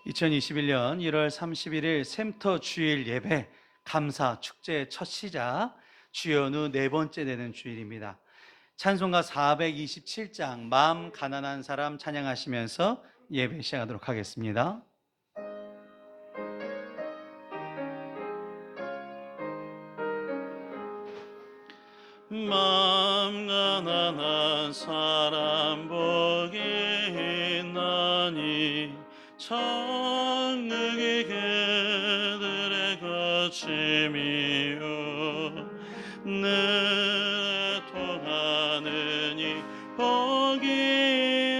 2021년 1월 31일 샘터 주일 예배 감사 축제의 첫 시작, 주연 후 네 번째 되는 주일입니다. 찬송가 427장 마음 가난한 사람 찬양하시면서 예배 시작하도록 하겠습니다. 마음 가난한 사람 복이 있나니 천국이 그들의 거침이요 늘 통하느니 복이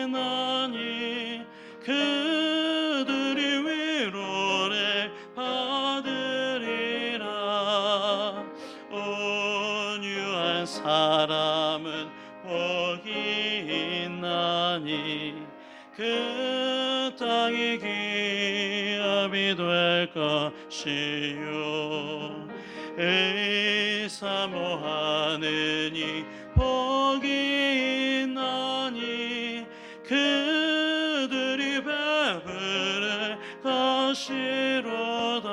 있나니 그들이 위로를 받으리라. 온유한 사람은 복이 있나니 그 땅이 기업이 될 것이요 의사모하느니 복이 있나니 그들이 배부를 것이로다.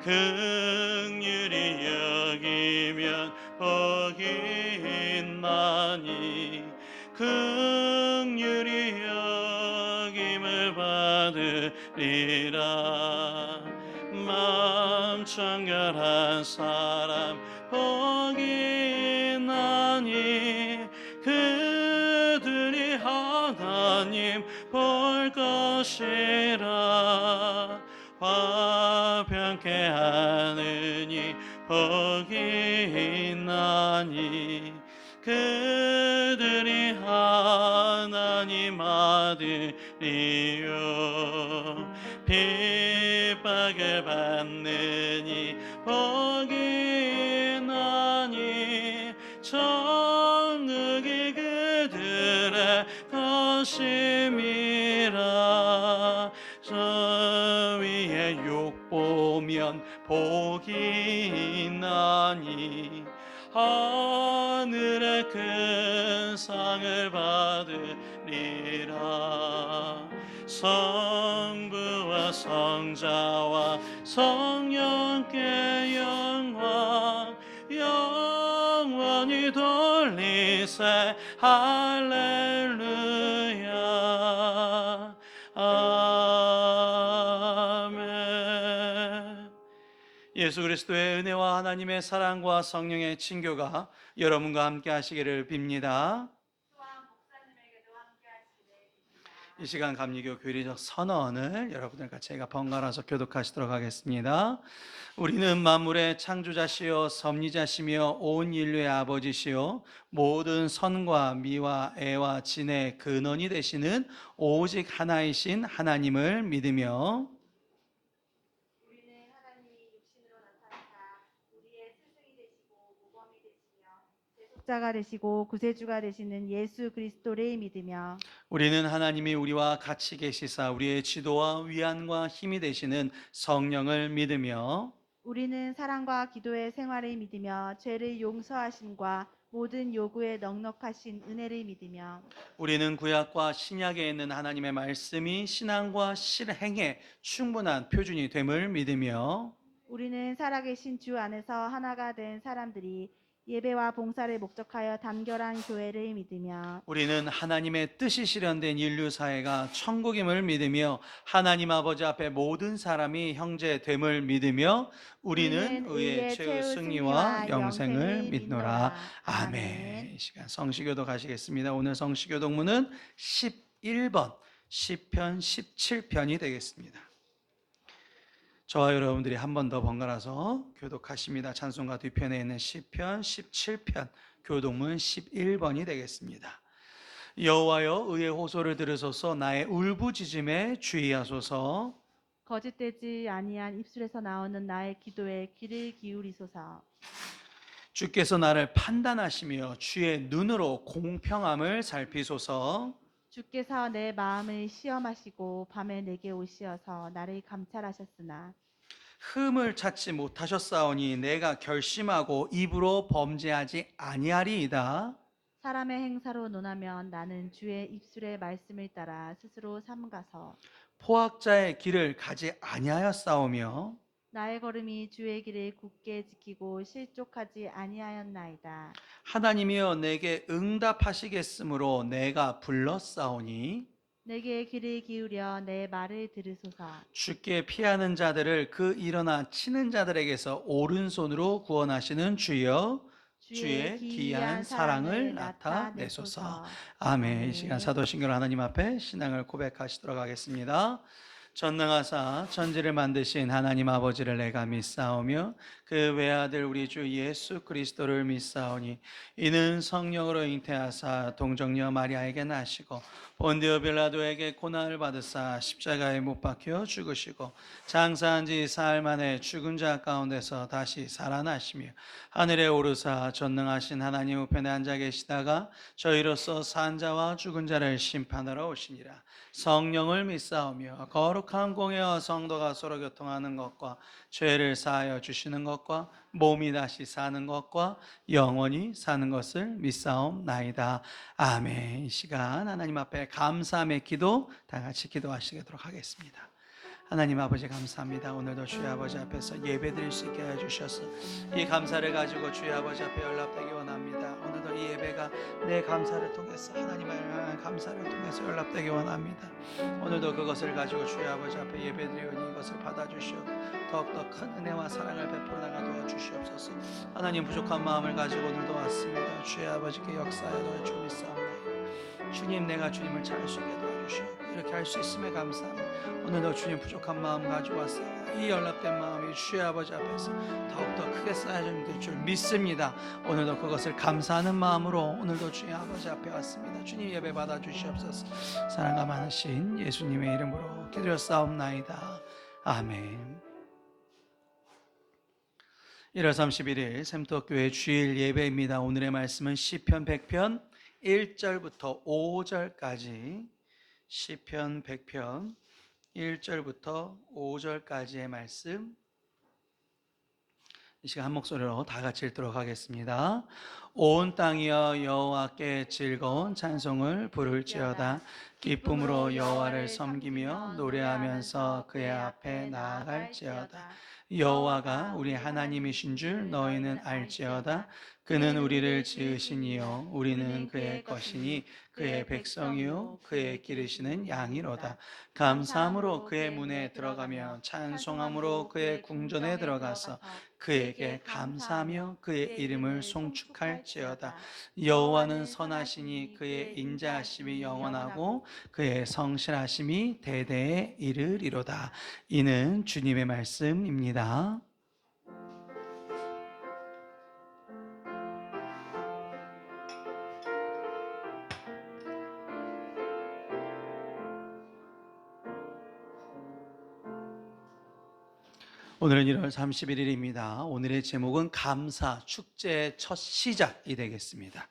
긍휼히 여기면 복이 있나니 긍휼히 여김을 받으리라. 마음 청결한 사람 복이 있나니 그들이 하나님 볼 것이라. 화평케 하느니 복이 있나니 그들이 하나님 아들이요 핍박을 받느니 복이 있나니 천국이 그들의 것임이라. 저 위에 욕 보면 복이 있나니 하늘의 큰 상을 받으리라. 성부와 성자와 성령께 영광 영원히 돌리세. 할렐루야. 아멘. 예수 그리스도의 은혜와 하나님의 사랑과 성령의 친교가 여러분과 함께 하시기를 빕니다. 이 시간 감리교 교리적 선언을 여러분들 같이 제가 번갈아서 교독하시도록 하겠습니다. 우리는 만물의 창조자시요 섭리자시며 온 인류의 아버지시요 모든 선과 미와 애와 진의 근원이 되시는 오직 하나이신 하나님을 믿으며 자가 되시고 구세주가 되시는 예수 그리스도를 믿으며 우리는 하나님이 우리와 같이 계시사 우리의 지도와 위안과 힘이 되시는 성령을 믿으며 우리는 사랑과 기도의 생활을 믿으며 죄를 용서하심과 모든 요구에 넉넉하신 은혜를 믿으며 우리는 구약과 신약에 있는 하나님의 말씀이 신앙과 실행에 충분한 표준이 됨을 믿으며 우리는 살아계신 주 안에서 하나가 된 사람들이 예배와 봉사를 목적하여 단결한 교회를 믿으며 우리는 하나님의 뜻이 실현된 인류 사회가 천국임을 믿으며 하나님 아버지 앞에 모든 사람이 형제됨을 믿으며 우리는 의의 최후 승리와 영생을 믿노라. 아멘. 이 시간 성시교독 하시겠습니다. 오늘 성시교독문은 11번 시편 17편이 되겠습니다. 저와 여러분들이 한 번 더 번갈아서 교독하십니다. 찬송가 뒤편에 있는 시편 17편 교독문 11번이 되겠습니다. 여호와여 의의 호소를 들으소서. 나의 울부짖음에 주의하소서. 거짓되지 아니한 입술에서 나오는 나의 기도에 귀를 기울이소서. 주께서 나를 판단하시며 주의 눈으로 공평함을 살피소서. 주께서 내 마음을 시험하시고 밤에 내게 오시어서 나를 감찰하셨으나 흠을 찾지 못하셨사오니 내가 결심하고 입으로 범죄하지 아니하리이다. 사람의 행사로 논하면 나는 주의 입술의 말씀을 따라 스스로 삼가서 포학자의 길을 가지 아니하였사오며 나의 걸음이 주의 길을 굳게 지키고 실족하지 아니하였나이다. 하나님이여 내게 응답하시겠으므로 내가 불렀사오니 내게 귀를 기울여 내 말을 들으소서. 주께 피하는 자들을 그 일어나 치는 자들에게서 오른손으로 구원하시는 주여 주의 기이한 사랑을 나타내소서. 아멘. 이 시간 사도신경 하나님 앞에 신앙을 고백하시도록 하겠습니다. 전능하사 천지를 만드신 하나님 아버지를 내가 믿사오며 그 외아들 우리 주 예수 그리스도를 믿사오니 이는 성령으로 잉태하사 동정녀 마리아에게 나시고 본디오 빌라도에게 고난을 받으사 십자가에 못 박혀 죽으시고 장사한 지 사흘 만에 죽은 자 가운데서 다시 살아나시며 하늘에 오르사 전능하신 하나님 우편에 앉아 계시다가 저희로서 산 자와 죽은 자를 심판하러 오시니라. 성령을 믿사오며 거룩한 공예와 성도가 서로 교통하는 것과 죄를 사하여 주시는 것과 몸이 다시 사는 것과 영원히 사는 것을 믿사옵나이다. 아멘. 이 시간 하나님 앞에 감사함의 기도 다 같이 기도하시도록 하겠습니다. 하나님 아버지 감사합니다. 오늘도 주의 아버지 앞에서 예배드릴 수 있게 해주셔서 이 감사를 가지고 주의 아버지 앞에 연락되기 원합니다. 오늘도 이 예배가 내 감사를 통해서 하나님을 향한 감사를 통해서 연락되기 원합니다. 오늘도 그것을 가지고 주의 아버지 앞에 예배드리오니 이것을 받아주시고 더욱더 큰 은혜와 사랑을 베풀어 나가 도와주시옵소서. 하나님 부족한 마음을 가지고 오늘도 왔습니다. 주의 아버지께 역사하여 도와주 믿사옵나이다. 주님 내가 주님을 찾을 수 있게 도와주시옵소서. 이렇게 할 수 있음에 감사합니다. 오늘도 주님 부족한 마음 가지고 왔어요. 이 연락된 마음이 주의 아버지 앞에서 더욱더 크게 쌓여질 줄 믿습니다. 오늘도 그것을 감사하는 마음으로 오늘도 주의 아버지 앞에 왔습니다. 주님 예배 받아주시옵소서. 사랑과 많으신 예수님의 이름으로 기도하옵나이다. 아멘. 1월 31일 샘터교회 주일 예배입니다. 오늘의 말씀은 시편 100편 1절부터 5절까지 시편 100편 1절부터 5절까지의 말씀 이 시간 한 목소리로 다 같이 읽도록 하겠습니다. 온 땅이여 여호와께 즐거운 찬송을 부를지어다. 기쁨으로 여호와를 섬기며 노래하면서 그의 앞에 나아갈지어다. 여호와가 우리 하나님이신 줄 너희는 알지어다. 그는 우리를 지으신 이요 우리는 그의 것이니 그의 백성이요 그의 기르시는 양이로다. 감사함으로 그의 문에 들어가며 찬송함으로 그의 궁전에 들어가서 그에게 감사하며 그의 이름을 송축할지어다. 여호와는 선하시니 그의 인자하심이 영원하고 그의 성실하심이 대대에 이르리로다. 이는 주님의 말씀입니다. 오늘은 1월 31일입니다. 오늘의 제목은 감사, 축제의 첫 시작이 되겠습니다.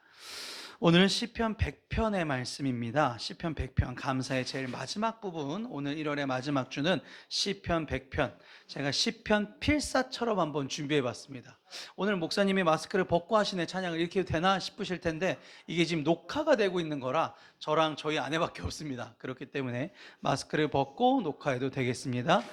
오늘은 시편 100편의 말씀입니다. 시편 100편, 감사의 제일 마지막 부분, 오늘 1월의 마지막 주는 시편 100편. 제가 시편 필사처럼 한번 준비해봤습니다. 오늘 목사님이 마스크를 벗고 하시네 찬양을 이렇게 해도 되나 싶으실 텐데 이게 지금 녹화가 되고 있는 거라 저랑 저희 아내밖에 없습니다. 그렇기 때문에 마스크를 벗고 녹화해도 되겠습니다.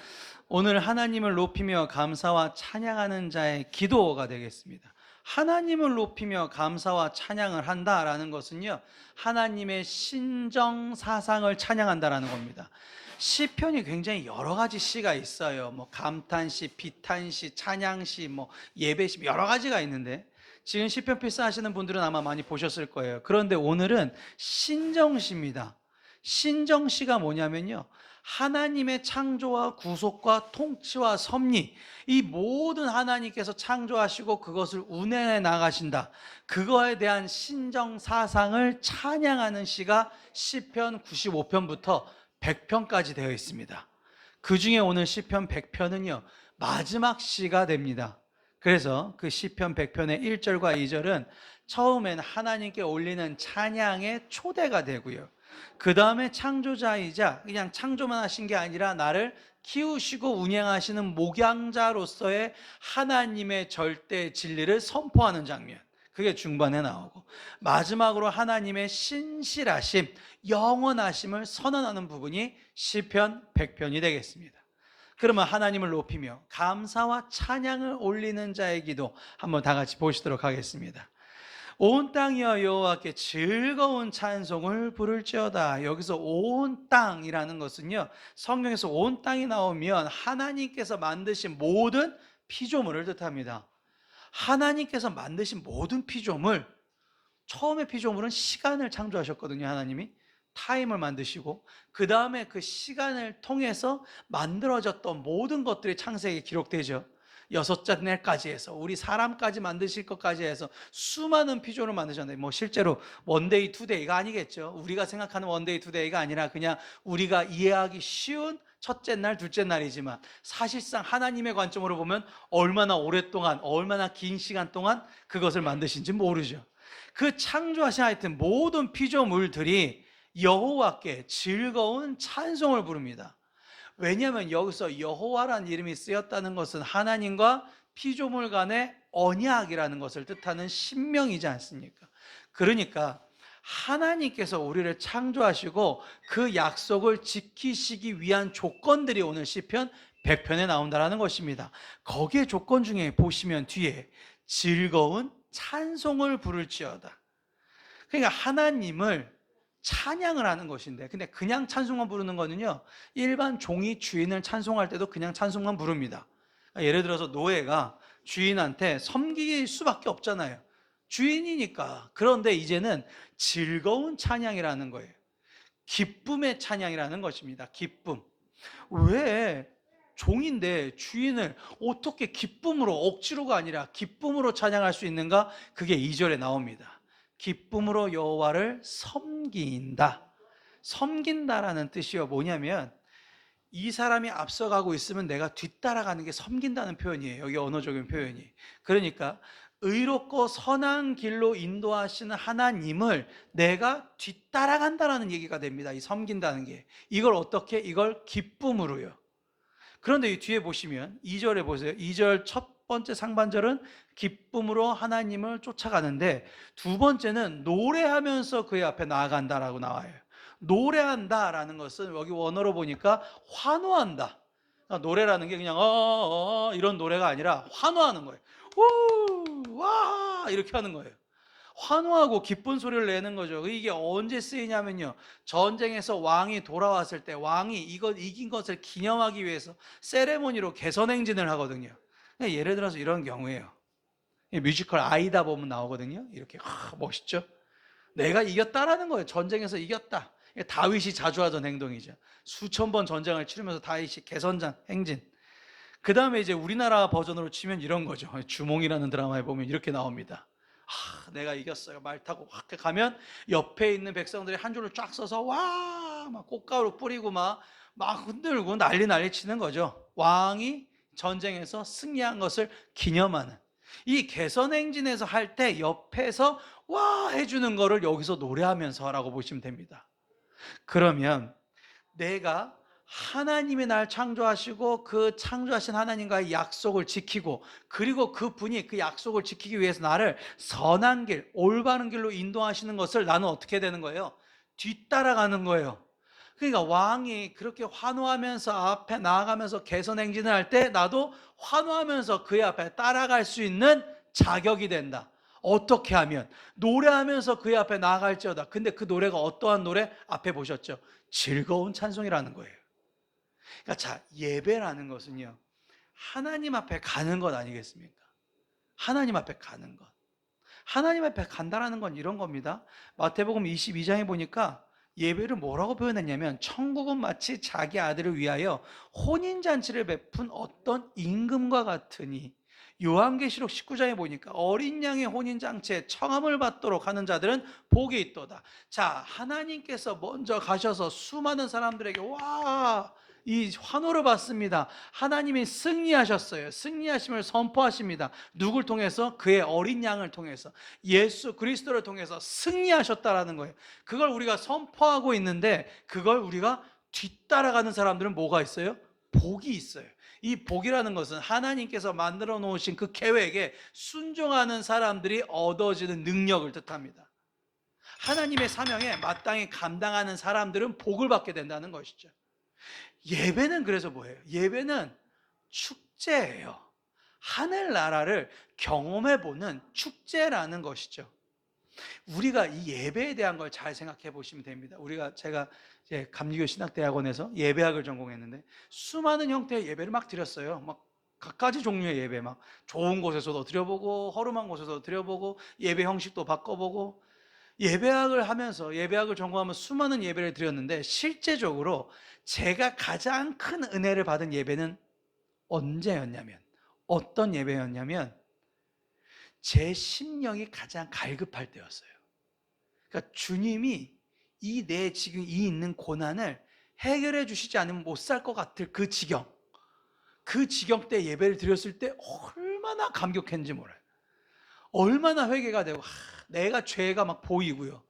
오늘 하나님을 높이며 감사와 찬양하는 자의 기도가 되겠습니다. 하나님을 높이며 감사와 찬양을 한다라는 것은요, 하나님의 신정 사상을 찬양한다라는 겁니다. 시편이 굉장히 여러 가지 시가 있어요. 뭐 감탄시, 비탄시, 찬양시, 뭐 예배시 여러 가지가 있는데 지금 시편 필사하시는 분들은 아마 많이 보셨을 거예요. 그런데 오늘은 신정시입니다. 신정시가 뭐냐면요, 하나님의 창조와 구속과 통치와 섭리, 이 모든 하나님께서 창조하시고 그것을 운행해 나가신다, 그거에 대한 신정 사상을 찬양하는 시가 시편 95편부터 100편까지 되어 있습니다. 그 중에 오늘 시편 100편은요 마지막 시가 됩니다. 그래서 그 시편 100편의 1절과 2절은 처음엔 하나님께 올리는 찬양의 초대가 되고요, 그 다음에 창조자이자 그냥 창조만 하신 게 아니라 나를 키우시고 운영하시는 목양자로서의 하나님의 절대 진리를 선포하는 장면, 그게 중반에 나오고, 마지막으로 하나님의 신실하심, 영원하심을 선언하는 부분이 시편 100편이 되겠습니다. 그러면 하나님을 높이며 감사와 찬양을 올리는 자의 기도 한번 다 같이 보시도록 하겠습니다. 온 땅이여 여호와께 즐거운 찬송을 부를지어다. 여기서 온 땅이라는 것은요, 성경에서 온 땅이 나오면 하나님께서 만드신 모든 피조물을 뜻합니다. 하나님께서 만드신 모든 피조물, 처음에 피조물은 시간을 창조하셨거든요. 하나님이 타임을 만드시고, 그 다음에 그 시간을 통해서 만들어졌던 모든 것들이 창세기에 기록되죠. 여섯째 날까지 해서 우리 사람까지 만드실 것까지 해서 수많은 피조물을 만드셨는데, 뭐 실제로 원데이 투데이가 아니겠죠. 우리가 생각하는 원데이 투데이가 아니라 그냥 우리가 이해하기 쉬운 첫째 날, 둘째 날이지만 사실상 하나님의 관점으로 보면 얼마나 오랫동안, 얼마나 긴 시간 동안 그것을 만드신지 모르죠. 그 창조하신 하여튼 모든 피조물들이 여호와께 즐거운 찬송을 부릅니다. 왜냐하면 여기서 여호와라는 이름이 쓰였다는 것은 하나님과 피조물 간의 언약이라는 것을 뜻하는 신명이지 않습니까? 그러니까 하나님께서 우리를 창조하시고 그 약속을 지키시기 위한 조건들이 오늘 시편 100편에 나온다는 것입니다. 거기에 조건 중에 보시면 뒤에 즐거운 찬송을 부를지어다. 그러니까 하나님을 찬양을 하는 것인데, 근데 그냥 찬송만 부르는 거는요, 일반 종이 주인을 찬송할 때도 그냥 찬송만 부릅니다. 예를 들어서 노예가 주인한테 섬길 수밖에 없잖아요. 주인이니까. 그런데 이제는 즐거운 찬양이라는 거예요. 기쁨의 찬양이라는 것입니다. 기쁨. 왜 종인데 주인을 어떻게 기쁨으로, 억지로가 아니라 기쁨으로 찬양할 수 있는가? 그게 2절에 나옵니다. 기쁨으로 여호와를 섬긴다. 섬긴다라는 뜻이요, 뭐냐면 이 사람이 앞서가고 있으면 내가 뒤따라가는 게 섬긴다는 표현이에요. 여기 언어적인 표현이. 그러니까 의롭고 선한 길로 인도하시는 하나님을 내가 뒤따라간다라는 얘기가 됩니다. 이 섬긴다는 게. 이걸 어떻게? 이걸 기쁨으로요. 그런데 이 뒤에 보시면 2절에 보세요. 2절 첫 번째 상반절은 기쁨으로 하나님을 쫓아가는데, 두 번째는 노래하면서 그의 앞에 나아간다라고 나와요. 노래한다라는 것은 여기 원어로 보니까 환호한다. 그러니까 노래라는 게 그냥 이런 노래가 아니라 환호하는 거예요. 와 이렇게 하는 거예요. 환호하고 기쁜 소리를 내는 거죠. 이게 언제 쓰이냐면요, 전쟁에서 왕이 돌아왔을 때 왕이 이것 이긴 것을 기념하기 위해서 세레모니로 개선행진을 하거든요. 예를 들어서 이런 경우에요. 뮤지컬 아이다 보면 나오거든요. 이렇게 멋있죠. 내가 이겼다라는 거예요. 전쟁에서 이겼다. 다윗이 자주 하던 행동이죠. 수천 번 전쟁을 치르면서 다윗이 개선장 행진. 그 다음에 이제 우리나라 버전으로 치면 이런 거죠. 주몽이라는 드라마에 보면 이렇게 나옵니다. 내가 이겼어요. 말 타고 확 가면 옆에 있는 백성들이 한 줄을 쫙 서서 와 막 꽃가루 뿌리고 막 흔들고 난리 치는 거죠. 왕이 전쟁에서 승리한 것을 기념하는, 이 개선행진에서 할 때 옆에서 와 해주는 거를 여기서 노래하면서 하라고 보시면 됩니다. 그러면 내가 하나님이 날 창조하시고 그 창조하신 하나님과의 약속을 지키고, 그리고 그분이 그 약속을 지키기 위해서 나를 선한 길, 올바른 길로 인도하시는 것을 나는 어떻게 되는 거예요? 뒤따라가는 거예요. 그러니까 왕이 그렇게 환호하면서 앞에 나아가면서 개선행진을 할 때 나도 환호하면서 그의 앞에 따라갈 수 있는 자격이 된다. 어떻게 하면? 노래하면서 그의 앞에 나아갈지어다. 근데 그 노래가 어떠한 노래? 앞에 보셨죠? 즐거운 찬송이라는 거예요. 그러니까 자, 예배라는 것은요, 하나님 앞에 가는 것 아니겠습니까? 하나님 앞에 가는 것. 하나님 앞에 간다라는 건 이런 겁니다. 마태복음 22장에 보니까 예배를 뭐라고 표현했냐면, 천국은 마치 자기 아들을 위하여 혼인잔치를 베푼 어떤 임금과 같으니, 요한계시록 19장에 보니까 어린 양의 혼인잔치에 청함을 받도록 하는 자들은 복이 있도다. 자, 하나님께서 먼저 가셔서 수많은 사람들에게 이 환호를 받습니다. 하나님이 승리하셨어요. 승리하심을 선포하십니다. 누굴 통해서? 그의 어린 양을 통해서, 예수 그리스도를 통해서 승리하셨다라는 거예요. 그걸 우리가 선포하고 있는데, 그걸 우리가 뒤따라가는 사람들은 뭐가 있어요? 복이 있어요. 이 복이라는 것은 하나님께서 만들어 놓으신 그 계획에 순종하는 사람들이 얻어지는 능력을 뜻합니다. 하나님의 사명에 마땅히 감당하는 사람들은 복을 받게 된다는 것이죠. 예배는 그래서 뭐예요? 예배는 축제예요. 하늘나라를 경험해보는 축제라는 것이죠. 우리가 이 예배에 대한 걸 잘 생각해 보시면 됩니다. 제가 이제 감리교 신학대학원에서 예배학을 전공했는데 수많은 형태의 예배를 막 드렸어요. 막 각가지 종류의 예배, 막 좋은 곳에서도 드려보고 허름한 곳에서도 드려보고 예배 형식도 바꿔보고, 예배학을 하면서 예배학을 전공하면서 수많은 예배를 드렸는데 실제적으로 제가 가장 큰 은혜를 받은 예배는 언제였냐면, 어떤 예배였냐면 제 심령이 가장 갈급할 때였어요. 그러니까 주님이 내 지금 이 있는 고난을 해결해 주시지 않으면 못 살 것 같을 그 지경 때 예배를 드렸을 때 얼마나 감격했는지 몰라요. 얼마나 회개가 되고 내가 죄가 막 보이고요.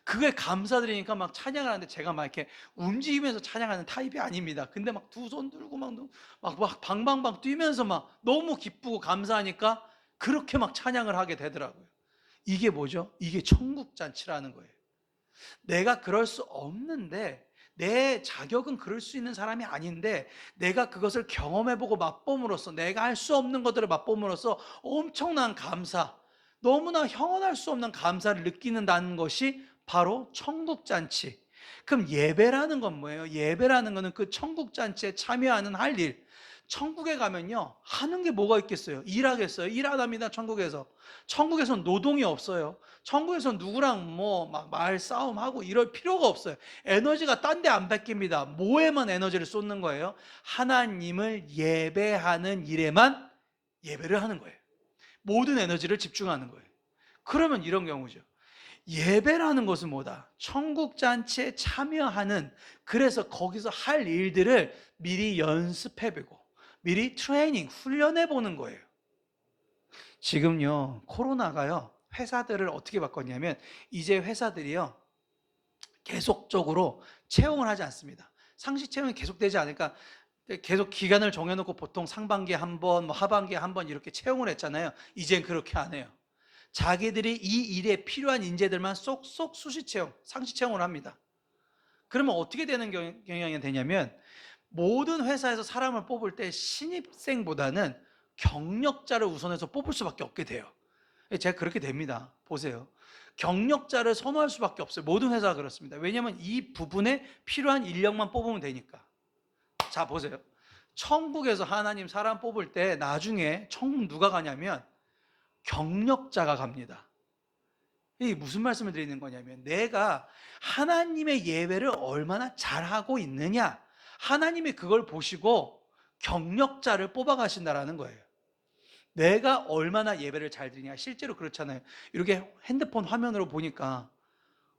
그게 감사드리니까 막 찬양을 하는데 제가 막 이렇게 움직이면서 찬양하는 타입이 아닙니다. 근데 막 두 손 들고 막 방방방 뛰면서 막 너무 기쁘고 감사하니까 그렇게 막 찬양을 하게 되더라고요. 이게 뭐죠? 이게 천국 잔치라는 거예요. 내가 그럴 수 없는데, 내 자격은 그럴 수 있는 사람이 아닌데 내가 그것을 경험해보고 맛봄으로써, 내가 할 수 없는 것들을 맛봄으로써 엄청난 감사, 너무나 형언할 수 없는 감사를 느끼는다는 것이 바로 천국잔치. 그럼 예배라는 건 뭐예요? 예배라는 거는 그 천국잔치에 참여하는 할 일. 천국에 가면요, 하는 게 뭐가 있겠어요? 일하겠어요? 일 안 합니다. 천국에선 노동이 없어요. 천국에선 누구랑 막 말싸움하고 이럴 필요가 없어요. 에너지가 딴 데 안 뺏깁니다. 뭐에만 에너지를 쏟는 거예요? 하나님을 예배하는 일에만 예배를 하는 거예요. 모든 에너지를 집중하는 거예요. 그러면 이런 경우죠. 예배라는 것은 뭐다? 천국잔치에 참여하는, 그래서 거기서 할 일들을 미리 연습해보고 미리 트레이닝, 훈련해보는 거예요. 지금요, 코로나가요, 회사들을 어떻게 바꿨냐면 이제 회사들이요, 계속적으로 채용을 하지 않습니다. 상시 채용이 계속되지 않으니까 계속 기간을 정해놓고 보통 상반기에 한 번, 하반기에 한 번 이렇게 채용을 했잖아요. 이젠 그렇게 안 해요. 자기들이 이 일에 필요한 인재들만 쏙쏙 수시 채용, 상시 채용을 합니다. 그러면 어떻게 되는 경향이 되냐면, 모든 회사에서 사람을 뽑을 때 신입생보다는 경력자를 우선해서 뽑을 수밖에 없게 돼요. 제가 그렇게 됩니다. 보세요. 경력자를 선호할 수밖에 없어요. 모든 회사가 그렇습니다. 왜냐하면 이 부분에 필요한 인력만 뽑으면 되니까. 자, 보세요. 천국에서 하나님 사람 뽑을 때 나중에 천국 누가 가냐면 경력자가 갑니다. 이게 무슨 말씀을 드리는 거냐면, 내가 하나님의 예배를 얼마나 잘하고 있느냐, 하나님이 그걸 보시고 경력자를 뽑아 가신다라는 거예요. 내가 얼마나 예배를 잘 드리냐. 실제로 그렇잖아요. 이렇게 핸드폰 화면으로 보니까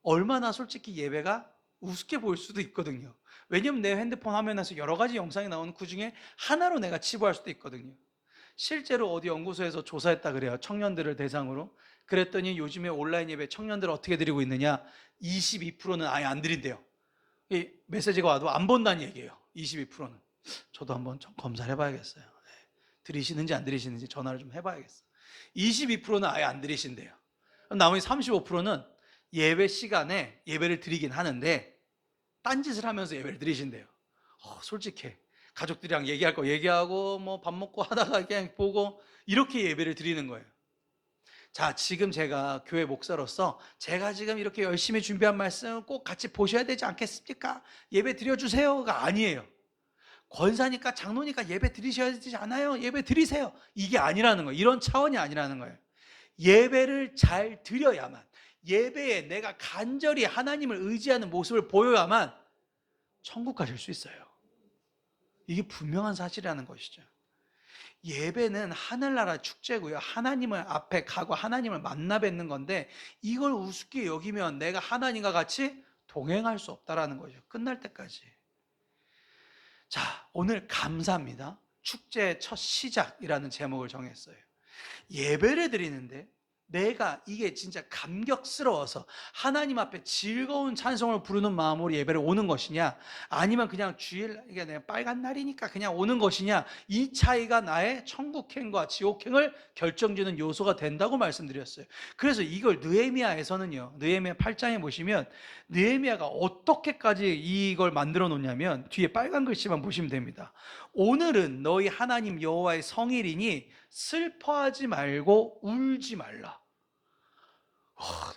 얼마나 솔직히 예배가 우습게 보일 수도 있거든요. 왜냐면 내 핸드폰 화면에서 여러 가지 영상이 나오는 그 중에 하나로 내가 치부할 수도 있거든요. 실제로 어디 연구소에서 조사했다 그래요. 청년들을 대상으로. 그랬더니 요즘에 온라인 예배 청년들 어떻게 드리고 있느냐, 22%는 아예 안 드린대요. 이 메시지가 와도 안 본다는 얘기예요. 22%는. 저도 한번 좀 검사를 해봐야겠어요. 드리시는지 안 드리시는지 전화를 좀 해봐야겠어요. 22%는 아예 안 드리신대요. 나머지 35%는 예배 시간에 예배를 드리긴 하는데 딴짓을 하면서 예배를 드리신대요. 솔직해. 가족들이랑 얘기할 거 얘기하고 밥 먹고 하다가 그냥 보고 이렇게 예배를 드리는 거예요. 자, 지금 제가 교회 목사로서 제가 지금 이렇게 열심히 준비한 말씀 꼭 같이 보셔야 되지 않겠습니까? 예배 드려주세요가 아니에요. 권사니까 장로니까 예배 드리셔야 되지 않아요? 예배 드리세요. 이게 아니라는 거예요. 이런 차원이 아니라는 거예요. 예배를 잘 드려야만, 예배에 내가 간절히 하나님을 의지하는 모습을 보여야만 천국 가실 수 있어요. 이게 분명한 사실이라는 것이죠. 예배는 하늘나라 축제고요. 하나님을 앞에 가고 하나님을 만나 뵙는 건데, 이걸 우습게 여기면 내가 하나님과 같이 동행할 수 없다라는 거죠. 끝날 때까지. 자, 오늘 감사합니다. 축제의 첫 시작이라는 제목을 정했어요. 예배를 드리는데 내가 이게 진짜 감격스러워서 하나님 앞에 즐거운 찬송을 부르는 마음으로 예배를 오는 것이냐, 아니면 그냥 주일 이게 내가 빨간 날이니까 그냥 오는 것이냐, 이 차이가 나의 천국행과 지옥행을 결정짓는 요소가 된다고 말씀드렸어요. 그래서 이걸 느헤미야에서는요, 느헤미야 8장에 보시면 느헤미야가 어떻게까지 이걸 만들어 놓냐면 뒤에 빨간 글씨만 보시면 됩니다. 오늘은 너희 하나님 여호와의 성일이니 슬퍼하지 말고 울지 말라.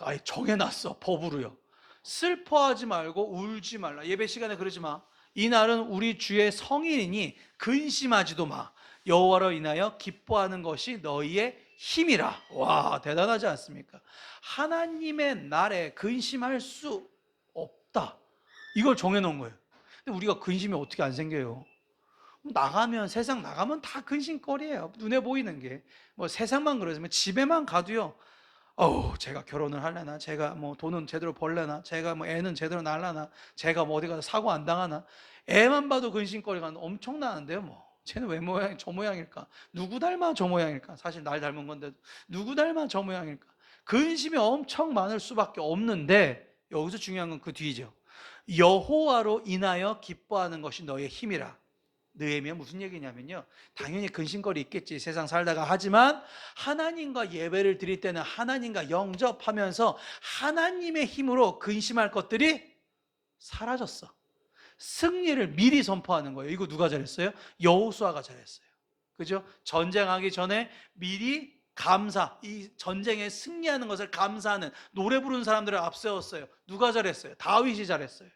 아예 정해놨어, 법으로요. 슬퍼하지 말고 울지 말라. 예배 시간에 그러지 마. 이날은 우리 주의 성일이니 근심하지도 마. 여호와로 인하여 기뻐하는 것이 너희의 힘이라. 와, 대단하지 않습니까? 하나님의 날에 근심할 수 없다, 이걸 정해놓은 거예요. 근데 우리가 근심이 어떻게 안 생겨요? 나가면, 세상 나가면 다 근심거리예요. 눈에 보이는 게. 뭐 세상만 그러지만 집에만 가도요, 제가 결혼을 할래나, 제가 뭐 돈은 제대로 벌래나, 제가 뭐 애는 제대로 낳으려나, 제가 뭐 어디 가서 사고 안 당하나, 애만 봐도 근심거리가 엄청나는데요. 뭐 쟤는 왜 모양 저 모양일까? 누구 닮아 저 모양일까? 사실 날 닮은 건데 누구 닮아 저 모양일까? 근심이 엄청 많을 수밖에 없는데, 여기서 중요한 건 그 뒤죠. 여호와로 인하여 기뻐하는 것이 너의 힘이라. 느헤미야 무슨 얘기냐면요, 당연히 근심거리 있겠지, 세상 살다가. 하지만 하나님과 예배를 드릴 때는 하나님과 영접하면서 하나님의 힘으로 근심할 것들이 사라졌어. 승리를 미리 선포하는 거예요. 이거 누가 잘했어요? 여호수아가 잘했어요. 그죠? 전쟁하기 전에 미리 감사, 이 전쟁에 승리하는 것을 감사하는 노래 부르는 사람들을 앞세웠어요. 누가 잘했어요? 다윗이 잘했어요.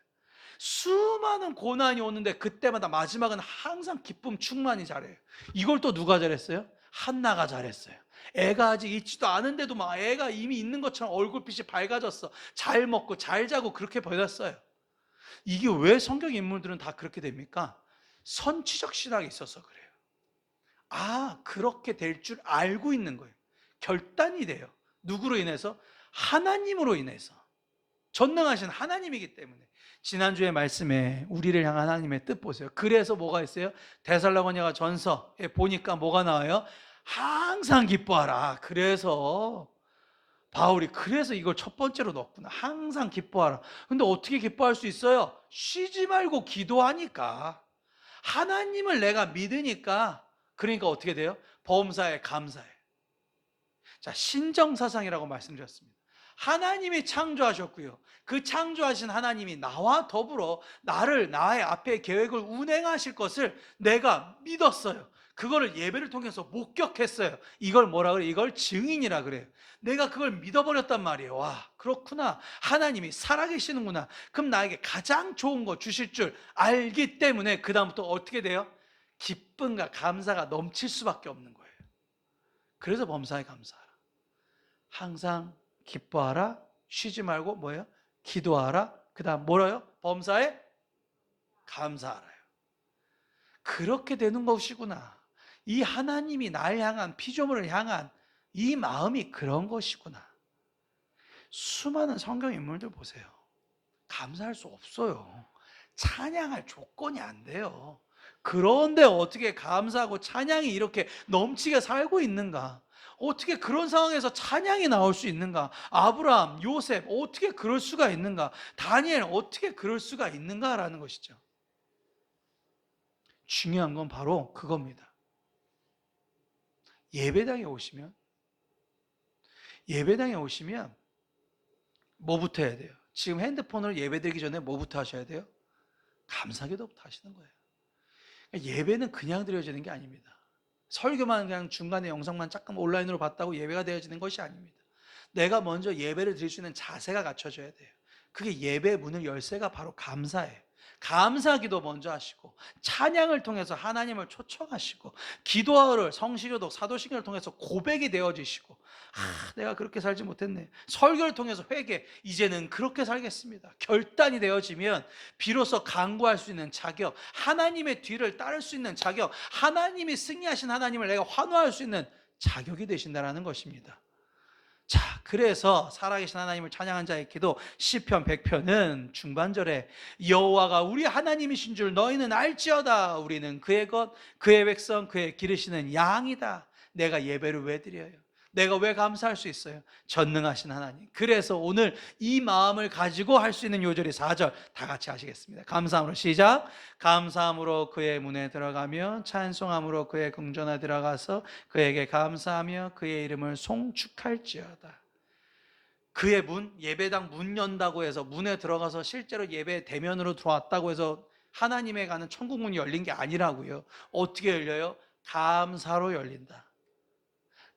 수많은 고난이 오는데 그때마다 마지막은 항상 기쁨 충만히 잘해요. 이걸 또 누가 잘했어요? 한나가 잘했어요. 애가 아직 있지도 않은데도 막 애가 이미 있는 것처럼 얼굴빛이 밝아졌어. 잘 먹고 잘 자고 그렇게 보였어요. 이게 왜 성경 인물들은 다 그렇게 됩니까? 선취적 신학이 있어서 그래요. 그렇게 될 줄 알고 있는 거예요. 결단이 돼요. 누구로 인해서? 하나님으로 인해서. 전능하신 하나님이기 때문에. 지난주에 말씀에 우리를 향한 하나님의 뜻 보세요. 그래서 뭐가 있어요? 데살로니가 전서에 보니까 뭐가 나와요? 항상 기뻐하라. 그래서 바울이 그래서 이걸 첫 번째로 넣었구나. 항상 기뻐하라. 근데 어떻게 기뻐할 수 있어요? 쉬지 말고 기도하니까. 하나님을 내가 믿으니까. 그러니까 어떻게 돼요? 범사에 감사해. 자, 신정사상이라고 말씀드렸습니다. 하나님이 창조하셨고요, 그 창조하신 하나님이 나와 더불어 나의 앞에 계획을 운행하실 것을 내가 믿었어요. 그거를 예배를 통해서 목격했어요. 이걸 뭐라 그래요? 이걸 증인이라 그래요. 내가 그걸 믿어버렸단 말이에요. 와, 그렇구나, 하나님이 살아계시는구나. 그럼 나에게 가장 좋은 거 주실 줄 알기 때문에 그 다음부터 어떻게 돼요? 기쁨과 감사가 넘칠 수밖에 없는 거예요. 그래서 범사에 감사하라. 항상 기뻐하라. 쉬지 말고 뭐예요? 기도하라. 그 다음 뭐라요? 범사에 감사하라요. 그렇게 되는 것이구나. 이 하나님이 날 향한, 피조물을 향한 이 마음이 그런 것이구나. 수많은 성경 인물들 보세요. 감사할 수 없어요. 찬양할 조건이 안 돼요. 그런데 어떻게 감사하고 찬양이 이렇게 넘치게 살고 있는가? 어떻게 그런 상황에서 찬양이 나올 수 있는가? 아브라함, 요셉 어떻게 그럴 수가 있는가? 다니엘 어떻게 그럴 수가 있는가라는 것이죠. 중요한 건 바로 그겁니다. 예배당에 오시면 뭐부터 해야 돼요? 지금 핸드폰으로 예배드리기 전에 뭐부터 하셔야 돼요? 감사기도부터 하시는 거예요. 예배는 그냥 드려지는 게 아닙니다. 설교만 그냥 중간에 영상만 잠깐 온라인으로 봤다고 예배가 되어지는 것이 아닙니다. 내가 먼저 예배를 드릴 수 있는 자세가 갖춰져야 돼요. 그게 예배의 문을 열쇠가 바로 감사예요. 감사기도 먼저 하시고, 찬양을 통해서 하나님을 초청하시고, 기도를, 성시교독, 사도신경을 통해서 고백이 되어지시고, 내가 그렇게 살지 못했네. 설교를 통해서 회개, 이제는 그렇게 살겠습니다. 결단이 되어지면 비로소 간구할 수 있는 자격, 하나님의 뒤를 따를 수 있는 자격, 하나님이 승리하신 하나님을 내가 환호할 수 있는 자격이 되신다는 것입니다. 자, 그래서 살아계신 하나님을 찬양한 자의 기도 시편 100편은 중반절에 여호와가 우리 하나님이신 줄 너희는 알지어다. 우리는 그의 것, 그의 백성, 그의 기르시는 양이다. 내가 예배를 왜 드려요? 내가 왜 감사할 수 있어요? 전능하신 하나님. 그래서 오늘 이 마음을 가지고 할 수 있는 요절이 4절 다 같이 하시겠습니다. 감사함으로 시작. 감사함으로 그의 문에 들어가며 찬송함으로 그의 궁전에 들어가서 그에게 감사하며 그의 이름을 송축할지어다. 그의 문, 예배당 문 연다고 해서 문에 들어가서 실제로 예배 대면으로 들어왔다고 해서 하나님에 가는 천국 문이 열린 게 아니라고요. 어떻게 열려요? 감사로 열린다.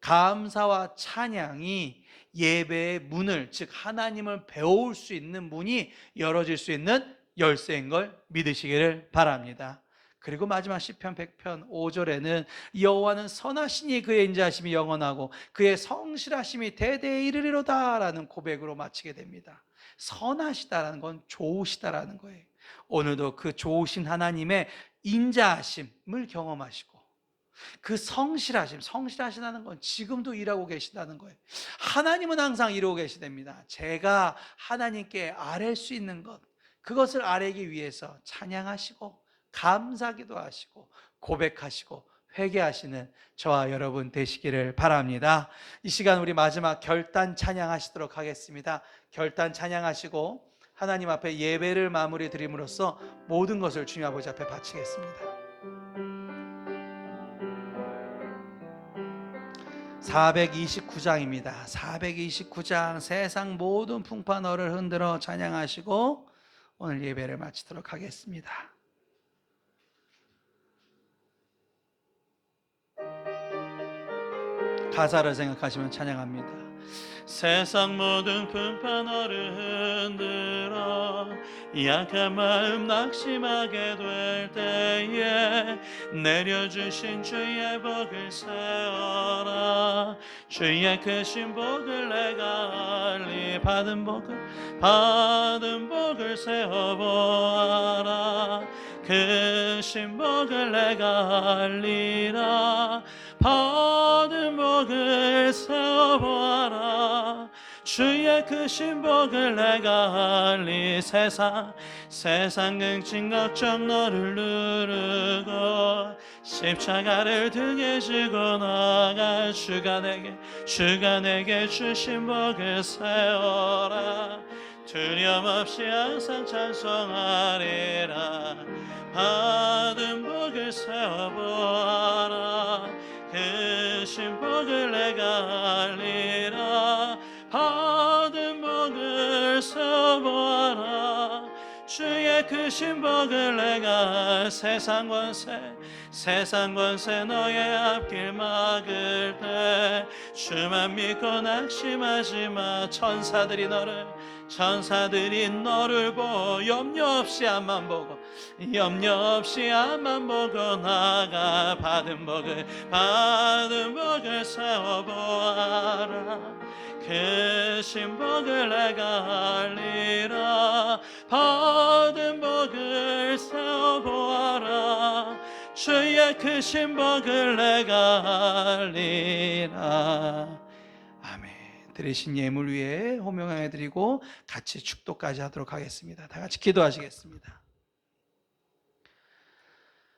감사와 찬양이 예배의 문을, 즉 하나님을 배울 수 있는 문이 열어질 수 있는 열쇠인 걸 믿으시기를 바랍니다. 그리고 마지막 시편 100편 5절에는 여호와는 선하시니 그의 인자하심이 영원하고 그의 성실하심이 대대에 이르리로다 라는 고백으로 마치게 됩니다. 선하시다라는 건 좋으시다라는 거예요. 오늘도 그 좋으신 하나님의 인자하심을 경험하시고 그 성실하시다는 건 지금도 일하고 계시다는 거예요. 하나님은 항상 이루고 계시답니다. 제가 하나님께 아뢰 수 있는 것, 그것을 아뢰기 위해서 찬양하시고 감사기도 하시고 고백하시고 회개하시는 저와 여러분 되시기를 바랍니다. 이 시간 우리 마지막 결단 찬양하시도록 하겠습니다. 결단 찬양하시고 하나님 앞에 예배를 마무리 드림으로써 모든 것을 주님 아버지 앞에 바치겠습니다. 429장입니다. 429장 세상 모든 풍파 너를 흔들어 찬양하시고 오늘 예배를 마치도록 하겠습니다. 가사를 생각하시면 찬양합니다. 세상 모든 풍파 너를 흔들어 약한 마음 낙심하게 될 때에 내려주신 주의 복을 세워라. 주의 크신 복을 내가 알리. 받은 복을 세워보아라. 크신 복을 내가 알리라. 받은 복을 세워보아라. 주의 크신 복을 내가 알리. 세상 긍진 걱정 너를 누르고 십자가를 등에 지고 나가. 주가 내게 주신 복을 세워라. 두려움 없이 항상 찬송하리라. 받은 복을 세워보아라. 크신 복을 내가 알리라. 받은 복을 세워보아라. 주의 크신 복을 내가 세상 권세 너의 앞길 막을 때 주만 믿고 낙심하지 마. 천사들이 너를 보고 염려 없이 앞만 보고 나가. 받은 복을 세워보아라. 크신 복을 내가 알리라. 받은 복을 세워보아라. 주의 크신 복을 내가 알리라. 아멘. 드리신 예물 위에 호명하여 드리고 같이 축도까지 하도록 하겠습니다. 다 같이 기도하시겠습니다.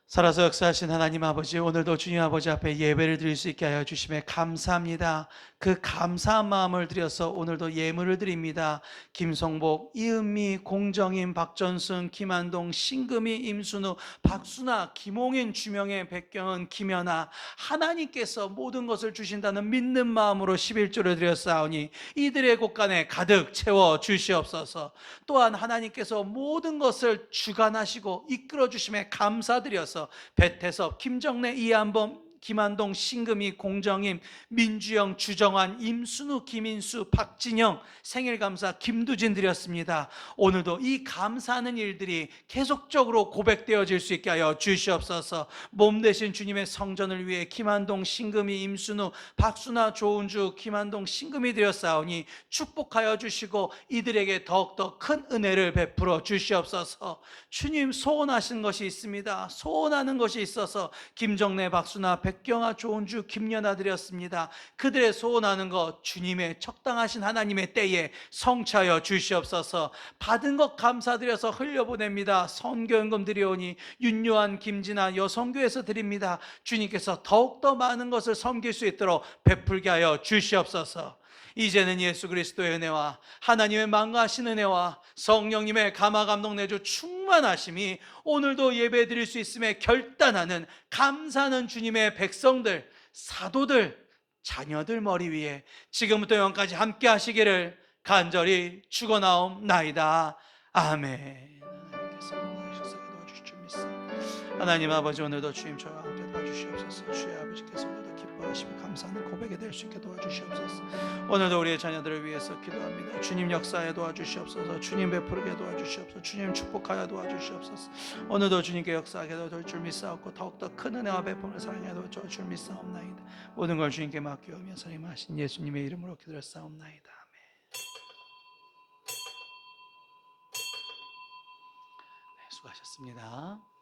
살아서 역사하신 하나님 아버지, 오늘도 주님 아버지 앞에 예배를 드릴 수 있게 하여 주심에 감사합니다. 그 감사한 마음을 들여서 오늘도 예물을 드립니다. 김성복, 이은미, 공정인, 박전승, 김한동, 신금희, 임순우, 박순아, 김홍인, 주명혜, 백경은, 김연아, 하나님께서 모든 것을 주신다는 믿는 마음으로 11조를 드렸사오니 이들의 곳간에 가득 채워 주시옵소서. 또한 하나님께서 모든 것을 주관하시고 이끌어 주심에 감사드려서 배태섭, 김정래, 이한범, 김한동, 신금희, 공정임, 민주영, 주정환, 임순우, 김인수, 박진영, 생일감사 김두진 드렸습니다. 오늘도 이 감사하는 일들이 계속적으로 고백되어질 수 있게 하여 주시옵소서. 몸 되신 주님의 성전을 위해 김한동, 신금희, 임순우, 박순아, 조은주, 김한동, 신금희 드렸사오니 축복하여 주시고 이들에게 더욱더 큰 은혜를 베풀어 주시옵소서. 주님, 소원하신 것이 있습니다. 소원하는 것이 있어서 김정래, 박순아, 백경아 조은주 김연아들이었습니다. 그들의 소원하는 것 주님의 적당하신 하나님의 때에 성취하여 주시옵소서. 받은 것 감사드려서 흘려보냅니다. 선교연금 드리오니 윤요한 김진아 여성교에서 드립니다. 주님께서 더욱더 많은 것을 섬길 수 있도록 베풀게 하여 주시옵소서. 이제는 예수 그리스도의 은혜와 하나님의 망가하신 은혜와 성령님의 감화감동 내주 충만하심이 오늘도 예배 드릴 수 있음에 결단하는 감사하는 주님의 백성들, 사도들, 자녀들 머리 위에 지금부터 영원까지 함께 하시기를 간절히 축원하옵나이다. 아멘. 하나님 아버지, 오늘도 주님 저와 함께 도와주시옵소서. 주의 아버지께서 오늘도 기뻐하시며 감사하는 고백이 될 수 있게 도와주시옵소서. 오늘도 우리의 자녀들을 위해서 기도합니다. 주님 역사에 도와주시옵소서. 주님 베푸르게 도와주시옵소서. 주님 축복하여 도와주시옵소서. 오늘도 주님께 역사하게 될 줄 믿사옵고 더욱더 큰 은혜와 베품을 사랑해 도와줄 줄 믿사옵나이다. 모든 걸 주님께 맡기오며 선임하신 예수님의 이름으로 기도했사옵나이다. 아멘. 네, 수고하셨습니다.